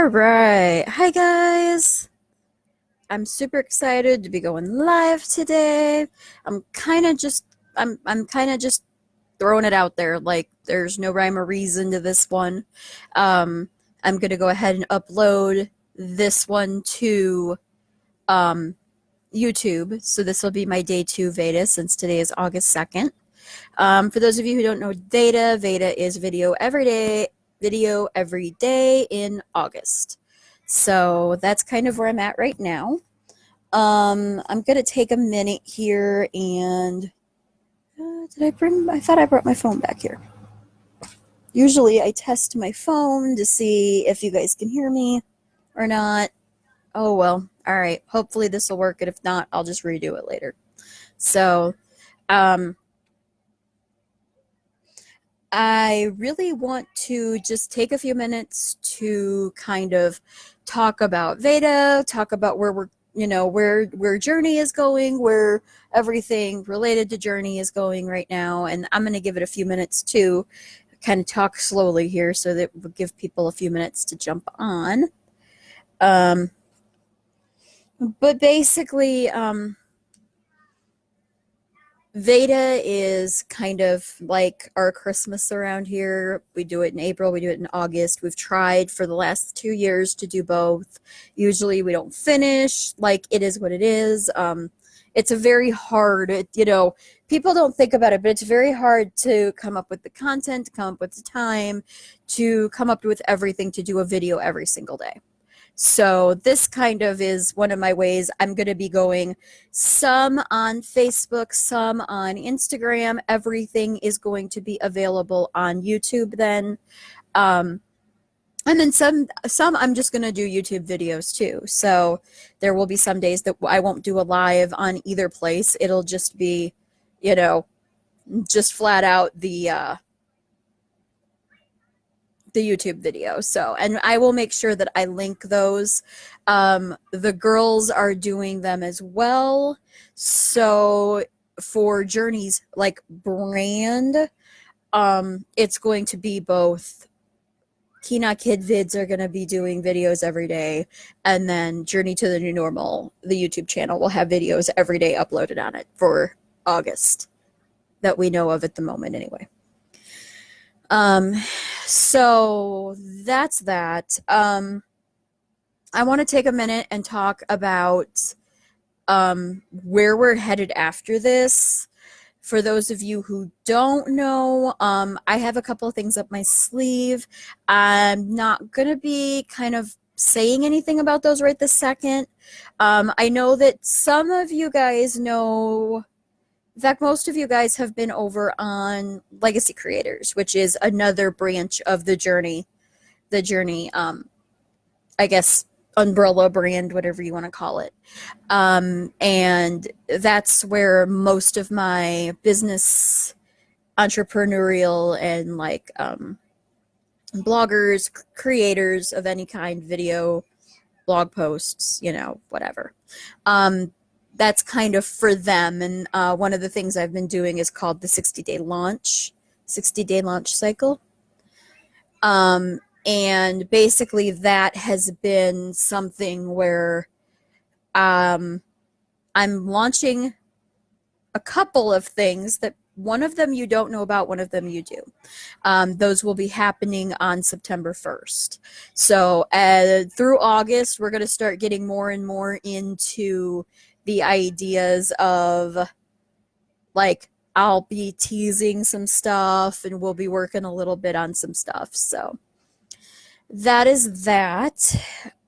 All right. Hi, guys. I'm super excited to be going live today. I'm kind of just I'm kind of just throwing it out there. Like there's no rhyme or reason to this one. Um, I'm gonna go ahead and upload this one to um, YouTube. So this will be my day 2 VEDA since today is August 2nd. For those of you who don't know VEDA is video every day in August. So that's kind of where I'm at right now. I'm gonna take a minute here and I thought I brought my phone back here. Usually I test my phone to see if you guys can hear me or not. Oh well, all right. Hopefully this will work, and if not, I'll just redo it later. So, I really want to just take a few minutes to kind of talk about VEDA, talk about where we're, where Journey is going, where everything related to Journey is going right now. And I'm going to give it a few minutes to kind of talk slowly here so that we'll give people a few minutes to jump on. But basically, VEDA is kind of like our Christmas around here. We do it in April, we do it in August. We've tried for the last 2 years to do both. Usually we don't finish. Like, it is what it is. It's a very hard, people don't think about it, but it's very hard to come up with the content, to come up with the time, to come up with everything to do a video every single day. So this kind of is one of my ways. I'm going to be going some on Facebook, some on Instagram. Everything is going to be available on YouTube then. And then some I'm just going to do YouTube videos too. So there will be some days that I won't do a live on either place. It'll just be, just flat out the YouTube video. So, and I will make sure that I link those. The girls are doing them as well. So for Journey's like brand, it's going to be both. Kina Kid Vids are going to be doing videos every day, and then Journey to the New Normal, the YouTube channel, will have videos every day uploaded on it for August that we know of at the moment anyway. So that's that. I want to take a minute and talk about where we're headed after this. For those of you who don't know, I have a couple of things up my sleeve. I'm not going to be kind of saying anything about those right this second. I know that some of you guys know. In fact, most of you guys have been over on Legacy Creators, which is another branch of the Journey, I guess, umbrella brand, whatever you want to call it. And that's where most of my business, entrepreneurial, and like bloggers, creators of any kind, video, blog posts, whatever. That's kind of for them. And one of the things I've been doing is called the 60-day launch cycle. And basically that has been something where I'm launching a couple of things that one of them you don't know about, one of them you do. Those will be happening on September 1st. So through August, we're going to start getting more and more into the ideas of, like, I'll be teasing some stuff and we'll be working a little bit on some stuff. So that is that.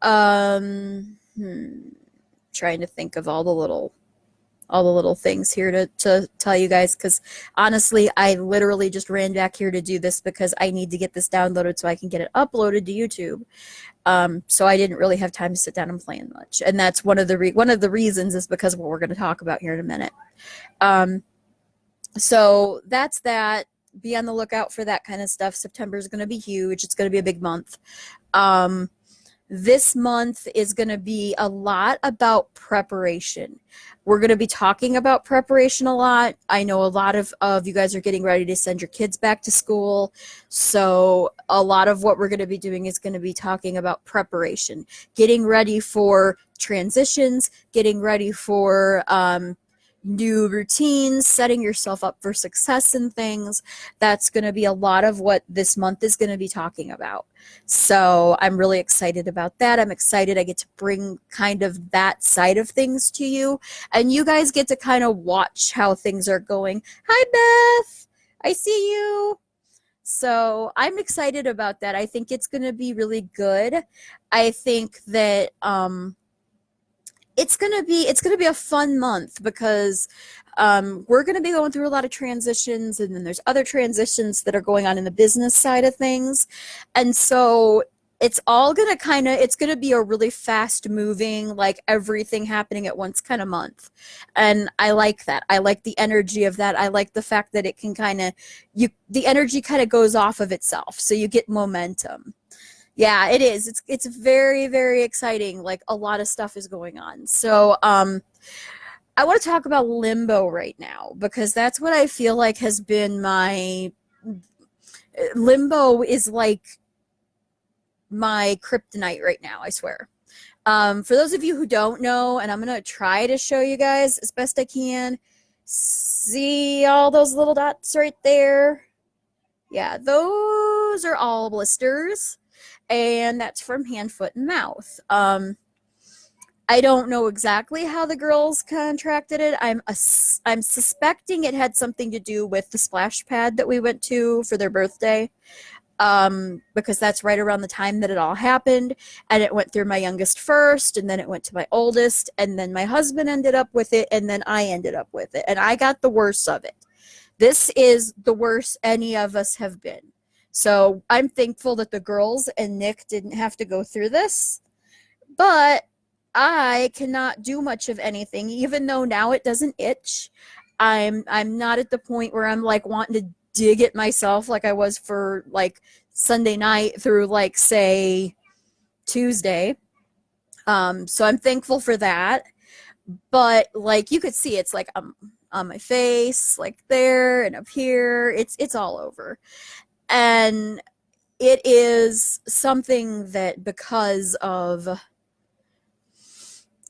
Trying to think of all the little things here to tell you guys, because honestly, I literally just ran back here to do this because I need to get this downloaded so I can get it uploaded to YouTube. So I didn't really have time to sit down and plan much, and that's one of the reasons is because of what we're going to talk about here in a minute. So that's that. Be on the lookout for that kind of stuff. September is going to be huge. It's going to be a big month. This month is going to be a lot about preparation. We're going to be talking about preparation a lot. I know a lot of you guys are getting ready to send your kids back to school. So a lot of what we're going to be doing is going to be talking about preparation, getting ready for transitions, getting ready for new routines, setting yourself up for success and things. That's going to be a lot of what this month is going to be talking about. So I'm really excited about that. I'm excited I get to bring kind of that side of things to you, and you guys get to kind of watch how things are going. Hi, Beth. I see you. So I'm excited about that. I think it's going to be really good. I think that it's gonna be a fun month because we're gonna be going through a lot of transitions, and then there's other transitions that are going on in the business side of things, and so it's gonna be a really fast moving, like everything happening at once kind of month, and I like that. I like the energy of that. I like the fact that it can the energy kind of goes off of itself, so you get momentum. Yeah, it is. It's very, very exciting. Like a lot of stuff is going on. So, I want to talk about Limbo right now because that's what I feel like has been Limbo is like my kryptonite right now, I swear. For those of you who don't know, and I'm going to try to show you guys as best I can, see all those little dots right there? Yeah, those are all blisters. And that's from hand, foot, and mouth. I don't know exactly how the girls contracted it. I'm suspecting it had something to do with the splash pad that we went to for their birthday, because that's right around the time that it all happened, and it went through my youngest first, and then it went to my oldest, and then my husband ended up with it, and then I ended up with it, and I got the worst of it. This is the worst any of us have been. So I'm thankful that the girls and Nick didn't have to go through this, but I cannot do much of anything, even though now it doesn't itch. I'm not at the point where I'm like wanting to dig it myself like I was for like Sunday night through like say Tuesday. So I'm thankful for that. But like you could see, it's like on my face, like there and up here. It's all over. And it is something that because of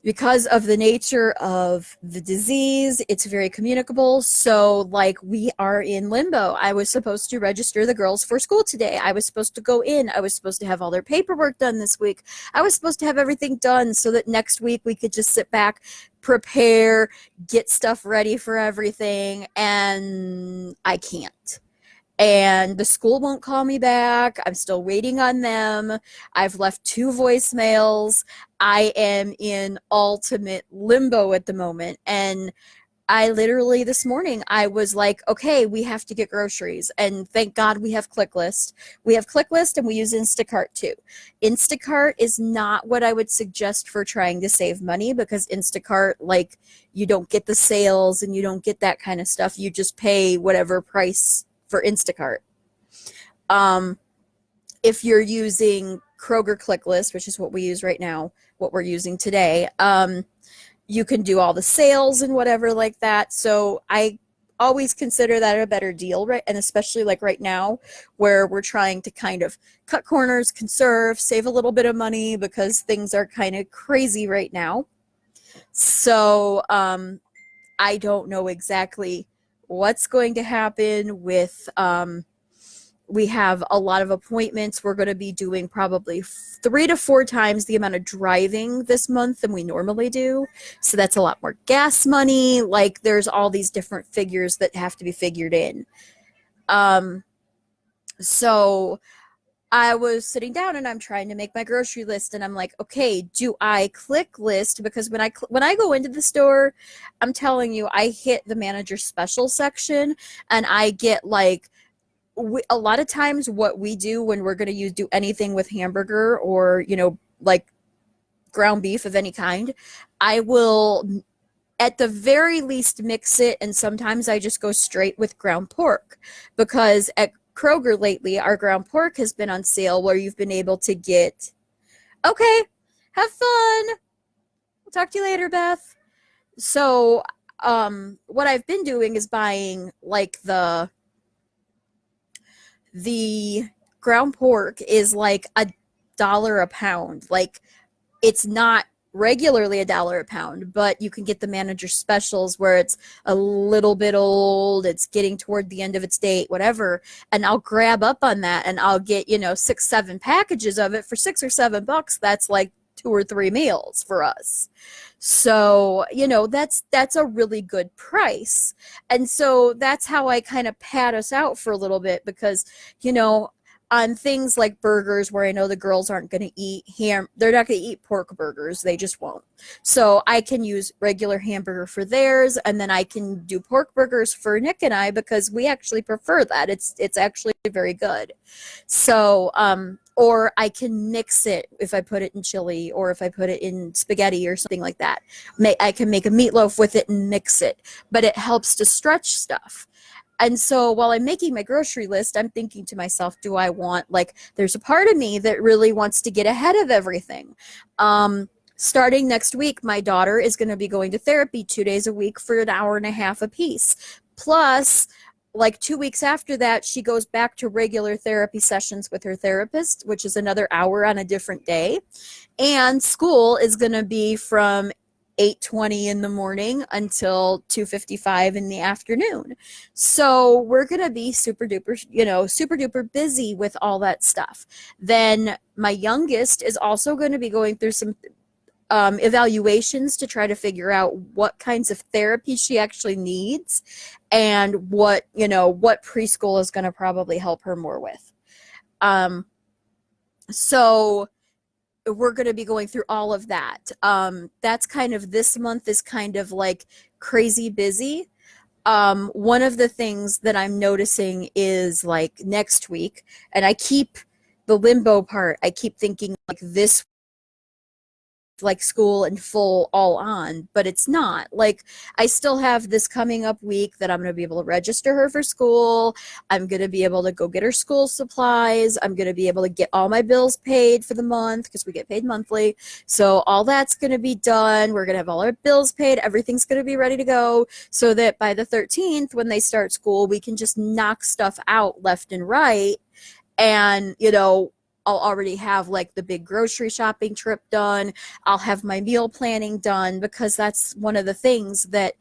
the nature of the disease, it's very communicable. So like we are in limbo. I was supposed to register the girls for school today. I was supposed to go in. I was supposed to have all their paperwork done this week. I was supposed to have everything done so that next week we could just sit back, prepare, get stuff ready for everything, and I can't. And the school won't call me back. I'm still waiting on them. I've left 2 voicemails. I am in ultimate limbo at the moment. And I literally this morning, I was like, okay, we have to get groceries. And thank God we have ClickList. We have ClickList and we use Instacart too. Instacart is not what I would suggest for trying to save money because Instacart, like, you don't get the sales and you don't get that kind of stuff. You just pay whatever price for Instacart. If you're using Kroger ClickList, which is what we use right now, what we're using today, you can do all the sales and whatever like that. So I always consider that a better deal, right? And especially like right now where we're trying to kind of cut corners, conserve, save a little bit of money because things are kind of crazy right now. So I don't know exactly what's going to happen with we have a lot of appointments. We're going to be doing probably 3 to 4 times the amount of driving this month than we normally do. So that's a lot more gas money. Like there's all these different figures that have to be figured in. So I was sitting down and I'm trying to make my grocery list and I'm like, okay, do I click list? Because when I go into the store, I'm telling you, I hit the manager special section and I get like, a lot of times what we do when we're going to do anything with hamburger or, like ground beef of any kind, I will at the very least mix it. And sometimes I just go straight with ground pork because at Kroger lately, our ground pork has been on sale where you've been able to get Okay. Have fun. We'll talk to you later, Beth. So, what I've been doing is buying like the ground pork is like $1 a pound. Like it's not regularly $1 a pound, but you can get the manager specials where it's a little bit old, it's getting toward the end of its date, whatever. And I'll grab up on that and I'll get, 6, 7 packages of it for $6 or $7. That's like 2 or 3 meals for us. So, that's a really good price. And so that's how I kind of pad us out for a little bit because, you know, on things like burgers where I know the girls aren't going to eat they're not going to eat pork burgers. They just won't. So I can use regular hamburger for theirs, and then I can do pork burgers for Nick and I because we actually prefer that. It's actually very good. So, or I can mix it if I put it in chili or if I put it in spaghetti or something like that. I can make a meatloaf with it and mix it, but it helps to stretch stuff. And so while I'm making my grocery list, I'm thinking to myself, do I want, like, there's a part of me that really wants to get ahead of everything. Starting next week, my daughter is going to be going to therapy 2 days a week for an hour and a half apiece. Plus, like 2 weeks after that, she goes back to regular therapy sessions with her therapist, which is another hour on a different day. And school is going to be from 8:20 in the morning until 2:55 in the afternoon. So we're going to be super duper busy with all that stuff. Then my youngest is also going to be going through some evaluations to try to figure out what kinds of therapy she actually needs and what preschool is going to probably help her more with. So we're going to be going through all of that. That's kind of, this month is kind of like crazy busy. One of the things that I'm noticing is like next week, and I keep the limbo part, I keep thinking like this, like school and full all on, but it's not. Like I still have this coming up week that I'm going to be able to register her for school. I'm going to be able to go get her school supplies. I'm going to be able to get all my bills paid for the month because we get paid monthly. So all that's going to be done. We're going to have all our bills paid. Everything's going to be ready to go so that by the 13th, when they start school, we can just knock stuff out left and right. And, I'll already have like the big grocery shopping trip done. I'll have my meal planning done because that's one of the things that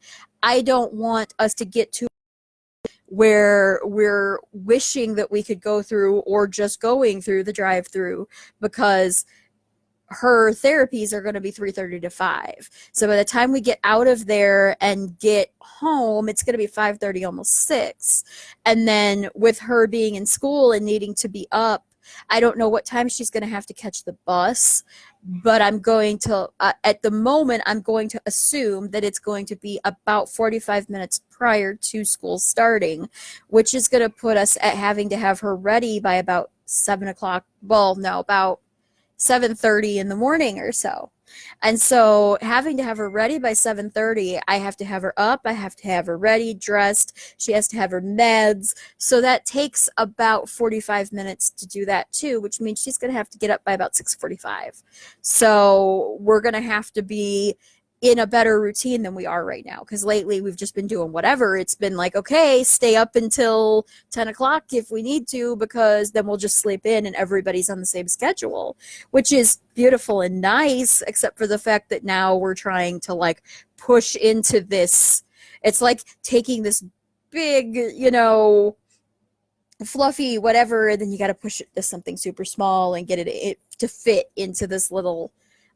I don't want us to get to where we're wishing that we could go through or just going through the drive-through because her therapies are going to be 3:30 to 5. So by the time we get out of there and get home, it's going to be 5:30, almost 6. And then with her being in school and needing to be up, I don't know what time she's going to have to catch the bus, but I'm going to, at the moment, I'm going to assume that it's going to be about 45 minutes prior to school starting, which is going to put us at having to have her ready by about 7 o'clock. Well, no, about 7:30 in the morning or so. And so having to have her ready by 7:30, I have to have her up, I have to have her ready, dressed, she has to have her meds. So that takes about 45 minutes to do that too, which means she's going to have to get up by about 6:45. So we're going to have to be in a better routine than we are right now, because lately we've just been doing whatever. It's been like, okay, stay up until 10 o'clock if we need to, because then we'll just sleep in and everybody's on the same schedule, which is beautiful and nice, except for the fact that now we're trying to like push into this. It's like taking this big, fluffy whatever, and then you got to push it to something super small and get it to fit into this little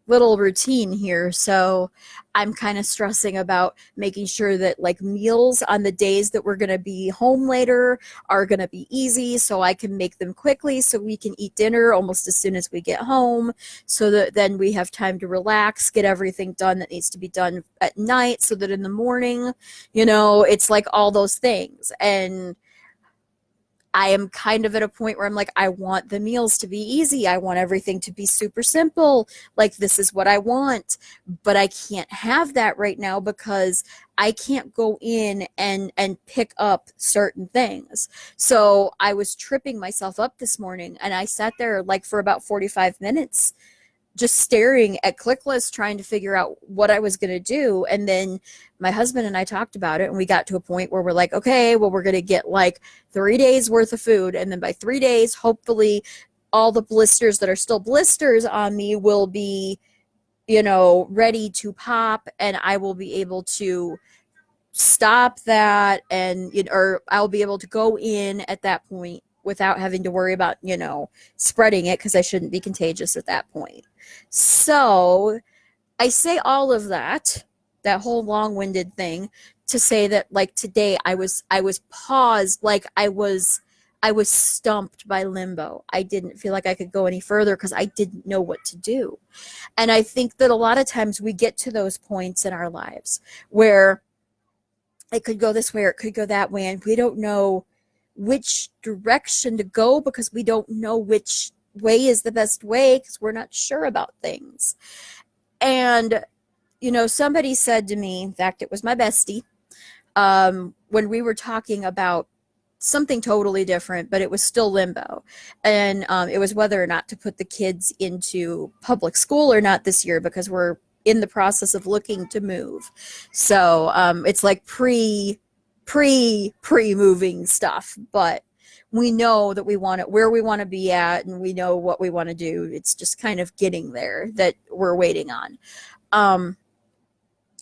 routine here. So I'm kind of stressing about making sure that like meals on the days that we're going to be home later are going to be easy, so I can make them quickly so we can eat dinner almost as soon as we get home, so that then we have time to relax, get everything done that needs to be done at night, so that in the morning, it's like all those things. And I am kind of at a point where I'm like, I want the meals to be easy. I want everything to be super simple. Like, this is what I want. But I can't have that right now because I can't go in and pick up certain things. So I was tripping myself up this morning, and I sat there like for about 45 minutes just staring at click lists trying to figure out what I was going to do. And then my husband and I talked about it, and we got to a point where we're like, okay, well, we're going to get like 3 days worth of food. And then by 3 days, hopefully all the blisters that are still blisters on me will be, ready to pop, and I will be able to stop that, and or I'll be able to go in at that point without having to worry about spreading it, because I shouldn't be contagious at that point. So I say all of that whole long-winded thing to say that, like, today I was paused, like I was stumped by Limbo. I didn't feel like I could go any further because I didn't know what to do. And I think that a lot of times we get to those points in our lives where it could go this way or it could go that way, and we don't know which direction to go because we don't know which way is the best way, because we're not sure about things. And somebody said to me, in fact it was my bestie, when we were talking about something totally different, but it was still Limbo, and it was whether or not to put the kids into public school or not this year, because we're in the process of looking to move. So it's like pre-moving stuff, but we know that we want it where we want to be at, and we know what we want to do. It's just kind of getting there that we're waiting on.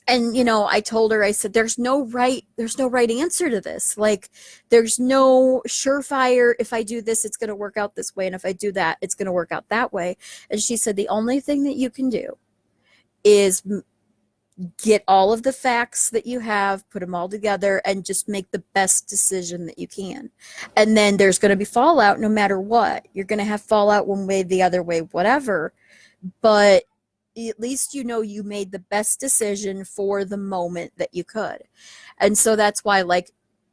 And I told her, I said, there's no right answer to this. Like, there's no surefire, if I do this, it's going to work out this way, and if I do that, it's going to work out that way. And she said, the only thing that you can do is get all of the facts that you have, put them all together, and just make the best decision that you can. And then there's going to be fallout no matter what. You're going to have fallout one way, the other way, whatever. But at least you made the best decision for the moment that you could. And so that's why, like,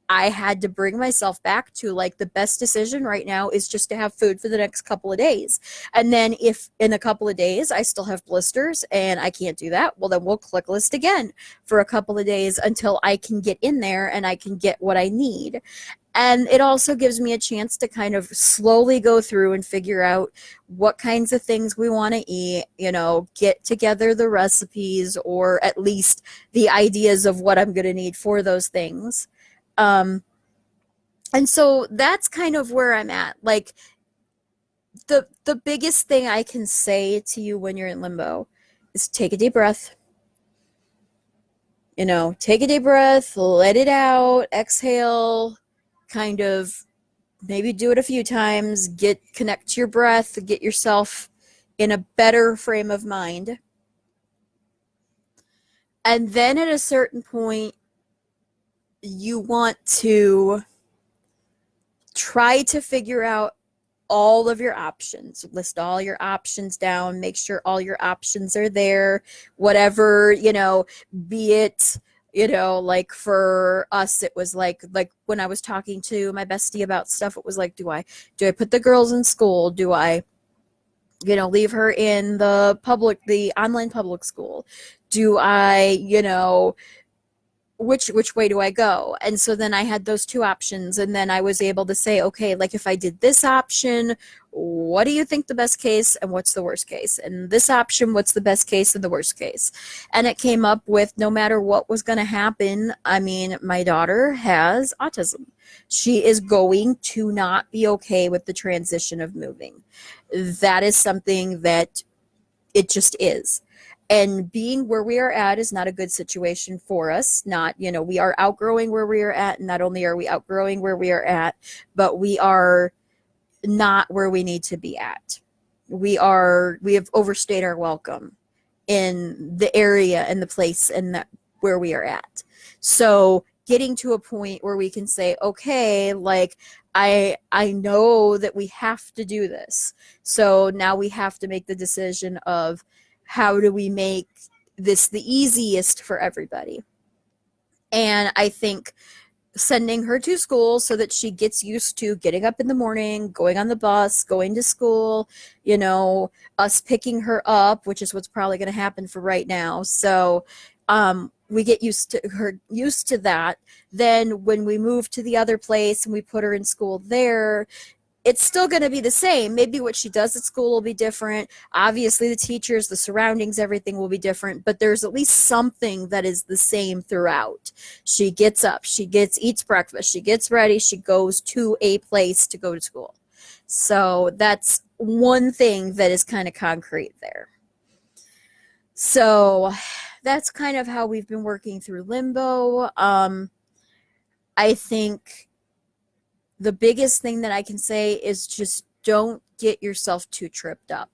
I had to bring myself back to, like, the best decision right now is just to have food for the next couple of days. And then if in a couple of days I still have blisters and I can't do that, well, then we'll click list again for a couple of days until I can get in there and I can get what I need. And it also gives me a chance to kind of slowly go through and figure out what kinds of things we want to eat, get together the recipes, or at least the ideas of what I'm going to need for those things. And so that's kind of where I'm at. Like, the biggest thing I can say to you when you're in limbo is take a deep breath. Take a deep breath, let it out, exhale, kind of maybe do it a few times, connect to your breath, get yourself in a better frame of mind. And then at a certain point, you want to try to figure out all of your options. List all your options down, make sure all your options are there, whatever, be it, like for us, it was like when I was talking to my bestie about stuff, it was like, do I put the girls in school? Do I, leave her in the online public school? Do I, which way do I go? And so then I had those two options, and then I was able to say, okay, like, if I did this option, what do you think the best case and what's the worst case? And this option, what's the best case and the worst case? And it came up with, no matter what was going to happen, I mean, my daughter has autism. She is going to not be okay with the transition of moving. That is something that it just is. And being where we are at is not a good situation for us. Not, we are outgrowing where we are at. And not only are we outgrowing where we are at, but we are not where we need to be at. We have overstayed our welcome in the area and the place and where we are at. So getting to a point where we can say, okay, like, I know that we have to do this. So now we have to make the decision of, how do we make this the easiest for everybody? And I think sending her to school so that she gets used to getting up in the morning, going on the bus, going to school, us picking her up, which is what's probably going to happen for right now. So we get used to that. Then when we move to the other place and we put her in school there, it's still going to be the same. Maybe what she does at school will be different. Obviously, the teachers, the surroundings, everything will be different, but there's at least something that is the same throughout. She gets up, eats breakfast, she gets ready, she goes to a place to go to school. So that's one thing that is kind of concrete there. So that's kind of how we've been working through Limbo. I think the biggest thing that I can say is just don't get yourself too tripped up.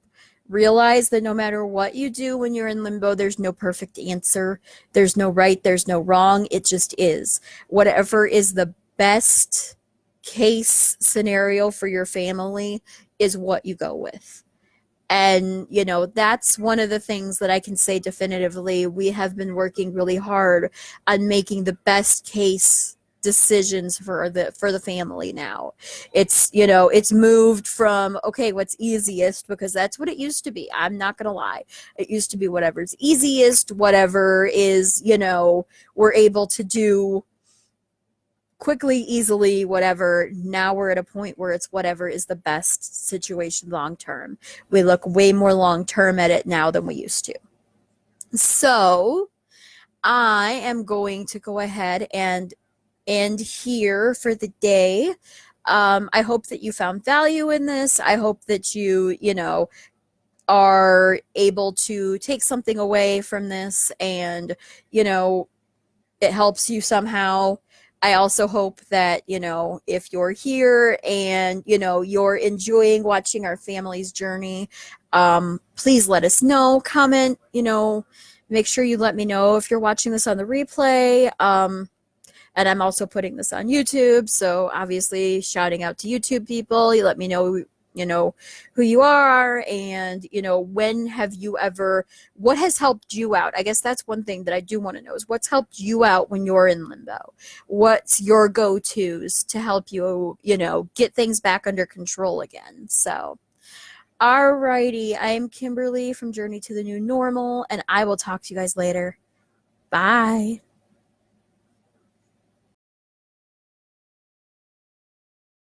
Realize that no matter what you do when you're in limbo, there's no perfect answer. There's no right, there's no wrong. It just is. Whatever is the best case scenario for your family is what you go with. And, you know, that's one of the things that I can say definitively. We have been working really hard on making the best case decisions for the family now. It's, you know, it's moved from, okay, what's easiest, because that's what it used to be. I'm not gonna lie. It used to be whatever's easiest, whatever is, you know, we're able to do quickly, easily, whatever. Now we're at a point where it's whatever is the best situation long term. We look way more long term at it now than we used to. So I am going to go ahead and end here for the day. I hope that you found value in this. I hope that you know, are able to take something away from this, and, you know, it helps you somehow. I also hope that, you know, if you're here and, you know, you're enjoying watching our family's journey, please let us know. Comment, you know, make sure you let me know if you're watching this on the replay. And I'm also putting this on YouTube, so obviously shouting out to YouTube people. You let me know, you know, who you are, and, you know, when have you ever, what has helped you out? I guess that's one thing that I do want to know, is what's helped you out when you're in limbo? What's your go-tos to help you, you know, get things back under control again? So, alrighty, I'm Kimberly from Journey to the New Normal, and I will talk to you guys later. Bye.